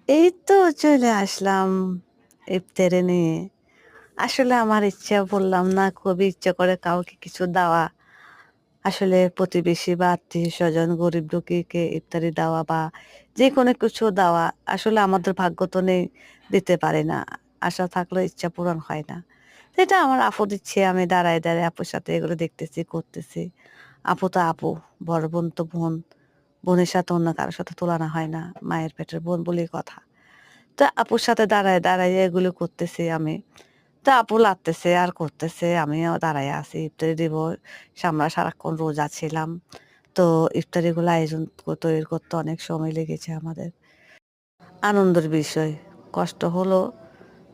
এই তো চলে আসলাম ইফতারি নিয়ে। আসলে আমার ইচ্ছা বললাম না, খুবই ইচ্ছা করে কাউকে কিছু দেওয়া। আসলে প্রতিবেশী বা আত্মীয়স্বজন, গরিব দুঃখীকে ইফতারি দেওয়া বা যেকোনো কিছু দেওয়া। আসলে আমাদের ভাগ্য তো নেই, দিতে পারি না। আশা থাকলেও ইচ্ছা পূরণ হয় না। তো এটা আমার আপু দিচ্ছে, আমি দাঁড়ায়, দাঁড়ায় আপুর সাথে এগুলো দেখতেছি, করতেছি। আপু তো আপু, বড় বোন তো বোন। বোনের সাথে অন্য কারো সাথে তুলনা হয় না। মায়ের পেটের বোন বলেই কথা। তো আপুর সাথে দাঁড়ায়, দাঁড়ায় এগুলো করতেছি আমি। তো আপু লাগতেছে আর করতেছে। আমিও দাঁড়ায় আছি। ইফতারি দিব। আমরা সারাক্ষণ রোজা ছিলাম। তো ইফতারিগুলো আয়োজন তৈরি করতে অনেক সময় লেগেছে আমাদের। আনন্দের বিষয়। কষ্ট হলো,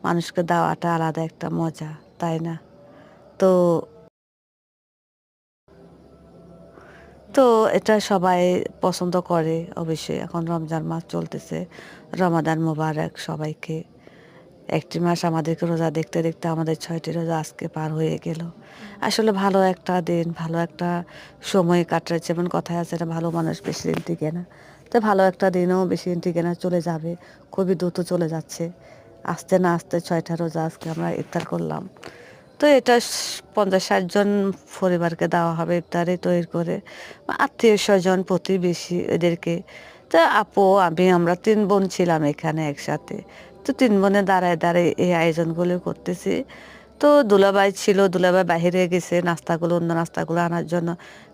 মানুষকে দেওয়াটা আলাদা একটা মজা, তাই না? তো তো এটা সবাই পছন্দ করে অবশ্যই। এখন রমজান মাস চলতেছে। রমাদান মোবারক সবাইকে। একটি মাস আমাদেরকে রোজা দেখতে, দেখতে আমাদের ৬ টি রোজা আজকে পার হয়ে গেল। আসলে ভালো একটা দিন, ভালো একটা সময় কাটাচ্ছে। যেমন কথায় আছে না, ভালো মানুষ বেশি দিন টিকে না। তো ভালো একটা দিনও বেশি দিন টিকে না, চলে যাবে। খুবই দ্রুত চলে যাচ্ছে। আসতে না আসতে ৬ টা রোজা আজকে আমরা ইফতার করলাম। তো এটা ৫০-৬০ জন পরিবারকে দেওয়া হবে ইফতারি তৈরি করে। আত্মীয়স্বজন, প্রতিবেশী এদেরকে। তো আপু, আমি আমরা ৩ বোন ছিলাম এখানে একসাথে। তো ৩ বোনে দাঁড়ায়, দাঁড়ায় এই আয়োজনগুলো করতেছি। তো দুলাভাই ছিল, দুলাভাই বাহিরে গেছে নাস্তাগুলো, অন্য নাস্তাগুলো আনার জন্য।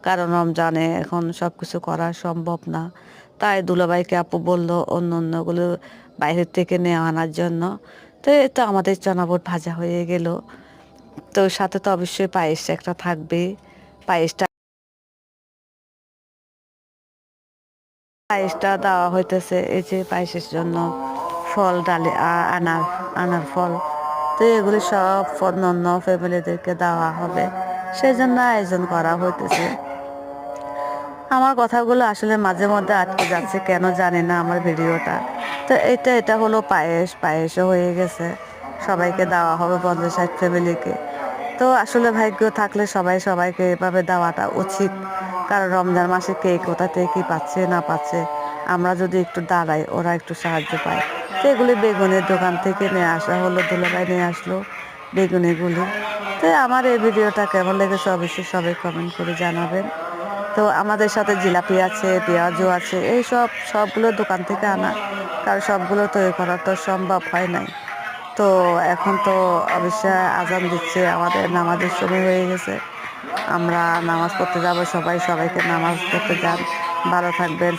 কারণ রমজানে এখন সবকিছু করা সম্ভব না। তাই দুলাভাইকে আপু বলল অন্যগুলো বাইরের থেকে নিয়ে আনার জন্য। তো এই তো আমাদের চনা বুট ভাজা হয়ে গেল। তো সাথে তো অবশ্যই পায়েস একটা থাকবেই। পায়েসটা পায়েসটা দেওয়া হইতেছে এই যে পায়েসের জন্য ফল ডালে আনার আনার ফল। তো এগুলি সব অন্য ফ্যামিলিদেরকে দেওয়া হবে, সেই জন্য আয়োজন করা হইতেছে। আমার কথাগুলো আসলে মাঝে মধ্যে আটকে যাচ্ছে, কেন জানি না আমার ভিডিওটা। তো এটা হলো পায়েস, পায়েসও হয়ে গেছে। সবাইকে দেওয়া হবে ৫০-৬০ ফ্যামিলিকে। তো আসলে ভাগ্য থাকলে সবাই সবাইকে এভাবে দেওয়াটা উচিত। কারণ রমজান মাসে কে কোথা থেকে কী পাচ্ছে না পাচ্ছে, আমরা যদি একটু দাঁড়াই ওরা একটু সাহায্য পায়। তো এগুলি বেগুনের দোকান থেকে নিয়ে আসা হলো, দুলাভাই নিয়ে আসলো বেগুনিগুলি। তো আমার এই ভিডিওটা কেমন লেগেছে অবশ্যই সবাই কমেন্ট করে জানাবেন। তো আমাদের সাথে জিলাপি আছে, পেঁয়াজু আছে, এই সবগুলো দোকান থেকে আনা। কারণ সবগুলো তৈরি করা তো সম্ভব হয় নাই। তো এখন তো অবশ্যই আজান দিচ্ছে, আমাদের নামাজের সময় হয়ে গেছে। আমরা নামাজ পড়তে যাব, সবাই সবাইকে নামাজ পড়তে যান। ভালো থাকবেন।